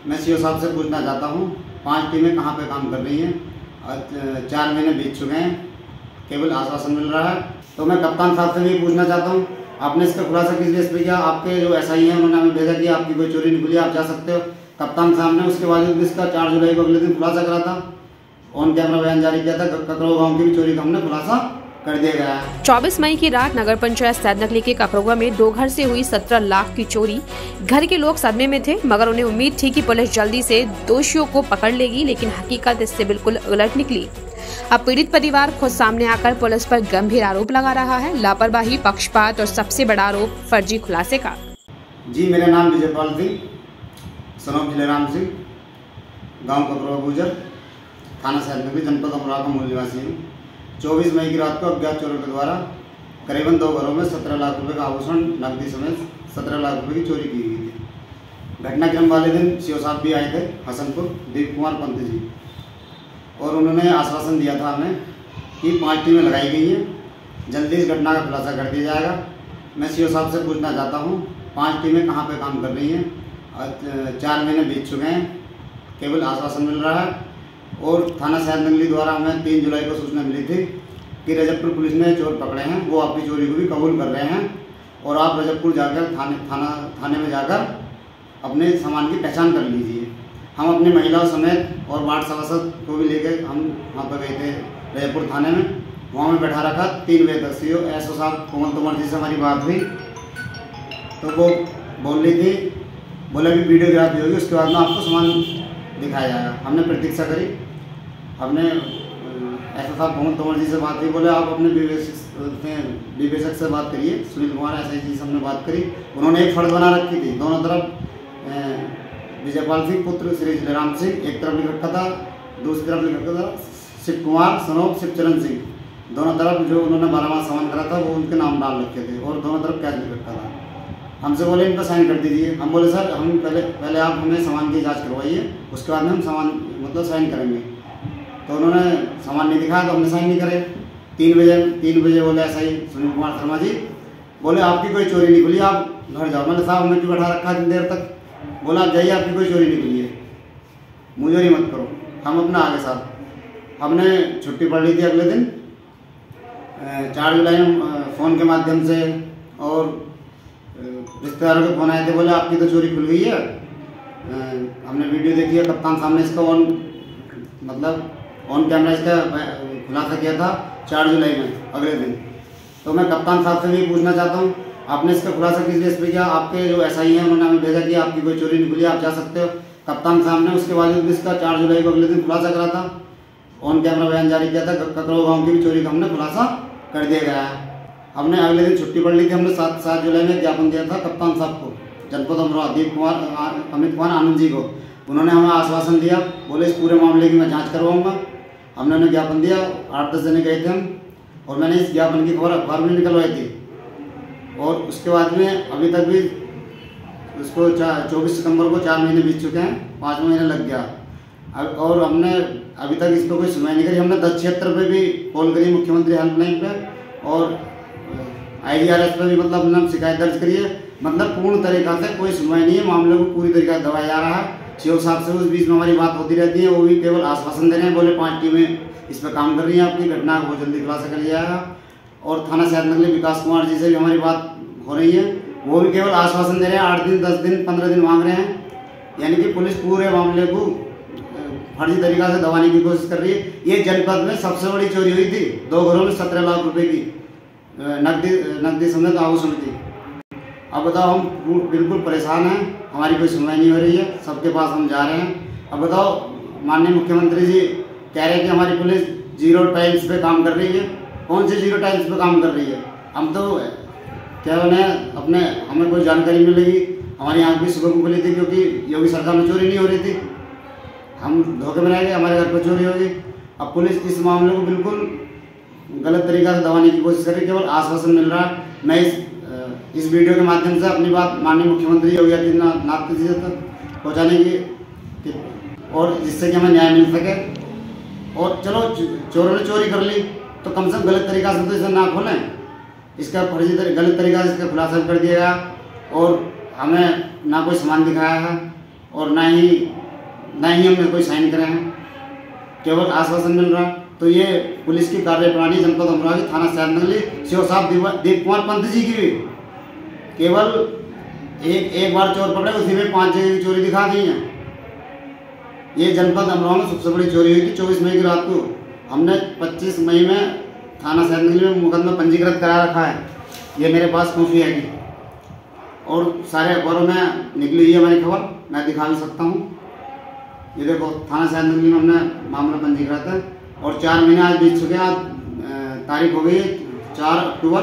मैं सीओ साहब से पूछना चाहता हूँ, 5 टीमें कहाँ पे काम कर रही हैं? 4 महीने बीत चुके हैं, केवल आश्वासन मिल रहा है। तो मैं कप्तान साहब से भी पूछना चाहता हूँ, आपने इसका खुलासा किस बेस पे किया? आपके जो एसआई हैं उन्होंने हमें भेजा कि आपकी कोई चोरी नहीं खुली, आप जा सकते हो। कप्तान साहब ने उसके बावजूद भी इसका 4 जुलाई को अगले दिन खुलासा करा था, ऑन कैमरा बयान जारी किया था। ककरौआ गाँव की भी चोरी का हमने खुलासा कर दिया गया है। 24 मई की रात नगर पंचायत सैदनगली के ककरौआ में 2 घर से हुई 17 लाख की चोरी। घर के लोग सदमे में थे, मगर उन्हें उम्मीद थी कि पुलिस जल्दी से दोषियों को पकड़ लेगी, लेकिन हकीकत इससे बिल्कुल उलट निकली। अब पीड़ित परिवार खुद सामने आकर पुलिस पर गंभीर आरोप लगा रहा है, लापरवाही, पक्षपात और सबसे बड़ा आरोप फर्जी खुलासे का। जी, मेरा नाम विजयपाल सिंह, सनोप जिलेराम सिंह, गाँव ककरौआ गुजर, थाना सैदनगली, जनपद अमरोहा का मूल निवासी हूँ। 24 मई की रात को अज्ञात चोरों के द्वारा करीबन 2 घरों में 17 लाख रुपए का आभूषण, नकदी समेत 17 लाख रुपए की चोरी की गई थी। घटनाक्रम वाले दिन सीओ साहब भी आए थे हसनपुर, दीप कुमार पंत जी, और उन्होंने आश्वासन दिया था हमें कि 5 टीमें लगाई गई हैं, जल्दी इस घटना का खुलासा कर दिया जाएगा। मैं सीओ साहब से पूछना चाहता हूँ, 5 टीमें कहाँ पे काम कर रही हैं? 4 महीने बीत चुके हैं, केवल आश्वासन मिल रहा है। और थाना सैदनगली द्वारा हमें 3 जुलाई को सूचना मिली थी कि रजबपुर पुलिस ने चोर पकड़े हैं, वो आपकी चोरी को भी कबूल कर रहे हैं और आप रजबपुर जाकर थाने में जाकर अपने सामान की पहचान कर लीजिए। हम अपनी महिलाओं समेत और वार्ड सभासद को भी लेकर हम वहाँ पर गए थे रजबपुर थाने में, वहाँ में बैठा रखा 3 बजे तक। सीओ एसओ साहब कोमल तोमर जी से हमारी बात हुई तो वो बोल रही थी, बोला कि वीडियोग्राफी होगी, उसके बाद में आपको सामान दिखाया जाएगा। हमने प्रतीक्षा करी, हमने एसओ साहब कोमल तोमर जी से बात की, बोले आप अपने विवेचक से बात करिए, सुनील कुमार एसआई जी से हमने बात करी। उन्होंने एक फर्द बना रखी थी, दोनों तरफ विजयपाल सिंह पुत्र श्री जिलेराम सिंह, एक तरफ लिख रखा था, दूसरी तरफ लिख रखा था शिव कुमार सनोप शिवचरण सिंह। दोनों तरफ जो उन्होंने 12 माह सामान करा था वो उनके नाम डाल रखे थे और दोनों तरफ कैश लिख रखा था। हमसे बोले इन पर साइन कर दीजिए। हम बोले सर हम पहले आप हमें सामान की जांच करवाइए, उसके बाद में हम सामान साइन करेंगे। तो उन्होंने सामान नहीं दिखाया तो हमने साइन नहीं करे। 3 बजे बोले ऐसा ही सुनील कुमार शर्मा जी बोले आपकी कोई चोरी नहीं खुली, आप घर जाओ। मैंने साहब हमें क्यों बैठा रखा इतनी देर तक? बोला आप जाइए, आपकी कोई चोरी नहीं खुली है, मुझे मत करो, हम अपना आगे साहब। हमने छुट्टी पड़ ली थी अगले दिन 4 जुलाई में फ़ोन के माध्यम से, और रिश्तेदारों के फ़ोन आए थे, बोले आपकी तो चोरी खुल गई है। हमने वीडियो देखी है, कप्तान साहब ने इसका ऑन कैमरा इसका खुलासा किया था 4 जुलाई में अगले दिन। तो मैं कप्तान साहब से भी पूछना चाहता हूँ, आपने इसका खुलासा किस बेस पे किया? आपके जो एसआई हैं उन्होंने हमें भेजा कि आपकी कोई चोरी नहीं खुली, आप जा सकते हो। कप्तान साहब ने उसके बावजूद भी इसका 4 जुलाई को अगले दिन खुलासा करा था, ऑन कैमरा बयान जारी किया था। ककरौआ गाँव की भी चोरी का हमने खुलासा कर दिया गया है। हमने अगले दिन छुट्टी पड़ ली थी, हमने 7 जुलाई में ज्ञापन दिया था कप्तान साहब को, जनपद अमरोहा अमित कुमार आनंद जी को। उन्होंने हमें आश्वासन दिया, बोले इस पूरे मामले की मैं जांच करवाऊंगा। हमने उन्हें ज्ञापन दिया, 8-10 जने गए थे हम, और मैंने इस ज्ञापन की खबर अखबार में निकलवाई थी। और उसके बाद में अभी तक भी उसको 24 सितंबर को 4 महीने बीत चुके हैं, 5 महीने लग गया और हमने अभी तक इस पर कोई सुनवाई नहीं करी। हमने 1076 पे भी कॉल करी, मुख्यमंत्री हेल्पलाइन पे, और IDRS पे भी हमने शिकायत दर्ज करी है। पूर्ण तरीका से कोई सुनवाई नहीं है, मामले को पूरी तरीके से दबाया जा रहा है। सीओ साहब से उस बीच में हमारी बात होती रहती है, वो भी केवल आश्वासन दे रहे हैं, बोले 5 टीमें इस पर काम कर रही हैं, आपकी घटना को जल्दी खुलासा कर लिया जाएगा। और थाना सैदनगली विकास कुमार जी से भी हमारी बात हो रही है, वो भी केवल आश्वासन दे रहे हैं, 8 दिन 10 दिन 15 दिन मांग रहे हैं। यानी कि पुलिस पूरे मामले को फर्जी तरीका से दबाने की कोशिश कर रही है। ये जनपद में सबसे बड़ी चोरी हुई थी, 2 घरों में 17 लाख रुपए की नकदी समेत आभूषण थी। अब बताओ, हम बिल्कुल परेशान हैं, हमारी कोई सुनवाई नहीं हो रही है, सबके पास हम जा रहे हैं। अब बताओ, माननीय मुख्यमंत्री जी कह रहे हैं कि हमारी पुलिस 0 टाइल्स पे काम कर रही है। कौन से 0 टाइल्स पे काम कर रही है? हम तो क्या हमें कोई जानकारी मिलेगी? हमारी आँख भी सुबह को खुली थी, क्योंकि योगी सरकार में चोरी नहीं हो रही थी, हम धोखे में रह गए, हमारे घर पर चोरी होगी। अब पुलिस इस मामले को बिल्कुल गलत तरीका से दबाने की कोशिश कर रही है, केवल आश्वासन मिल रहा है। मैं इस वीडियो के माध्यम से अपनी बात माननीय मुख्यमंत्री योगी आदित्यनाथ जी तक पहुँचाने की, और जिससे कि हमें न्याय मिल सके। और चलो, चोरों ने चोरी कर ली तो कम से कम गलत तरीका से तो इसे ना खोलें, इसका गलत तरीका से इसका खुलासा कर दिया गया, और हमें ना कोई सामान दिखाया है और ना ही हमने कोई साइन करे हैं, केवल आश्वासन मिल रहा। तो ये पुलिस की कार्यप्रणाली जनपद अमरोहा की थाना सैदनगली सीओ साहब दीप कुमार पंत जी की भी केवल एक बार चोर पकड़े, उसी में 5 जगह की चोरी दिखा दी है। ये जनपद अमरोहा में सबसे बड़ी चोरी हुई थी 24 मई की रात को। हमने 25 मई में थाना सैदनगली में मुकदमा पंजीकृत करा रखा है। ये मेरे पास कॉपी है और सारे अखबारों में निकली हुई है हमारी खबर, मैं दिखा भी सकता हूँ। ये देखो थाना सैदनगली में हमने मामला पंजीकृत है और 4 महीने आज बीत चुके हैं। आज तारीख हो गई 4 अक्टूबर,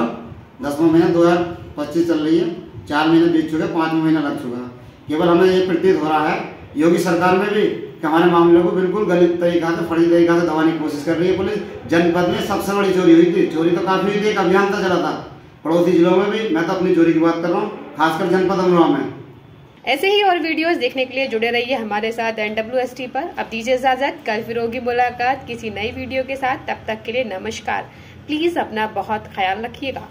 10वां महीना 2025 चल रही है। 4 महीने बीत चुके, 5वां महीना लग चुका है। केवल हमें ये प्रतीत हो रहा है योगी सरकार में भी कि हमारे मामलों को बिल्कुल गलत तरीका से, फर्जी तरीका से दबाने की कोशिश कर रही है पुलिस। जनपद में सबसे बड़ी चोरी हुई थी, चोरी तो काफ़ी हुई थी, एक अभियान तो चला था पड़ोसी जिलों में भी। मैं तो अपनी चोरी की बात कर रहा हूँ, खासकर जनपद अमरोहा में। ऐसे ही और वीडियोस देखने के लिए जुड़े रहिए हमारे साथ NWST पर। अब दीजिए इजाजत, कल फिर होगी मुलाकात किसी नई वीडियो के साथ। तब तक के लिए नमस्कार। प्लीज अपना बहुत ख्याल रखिएगा।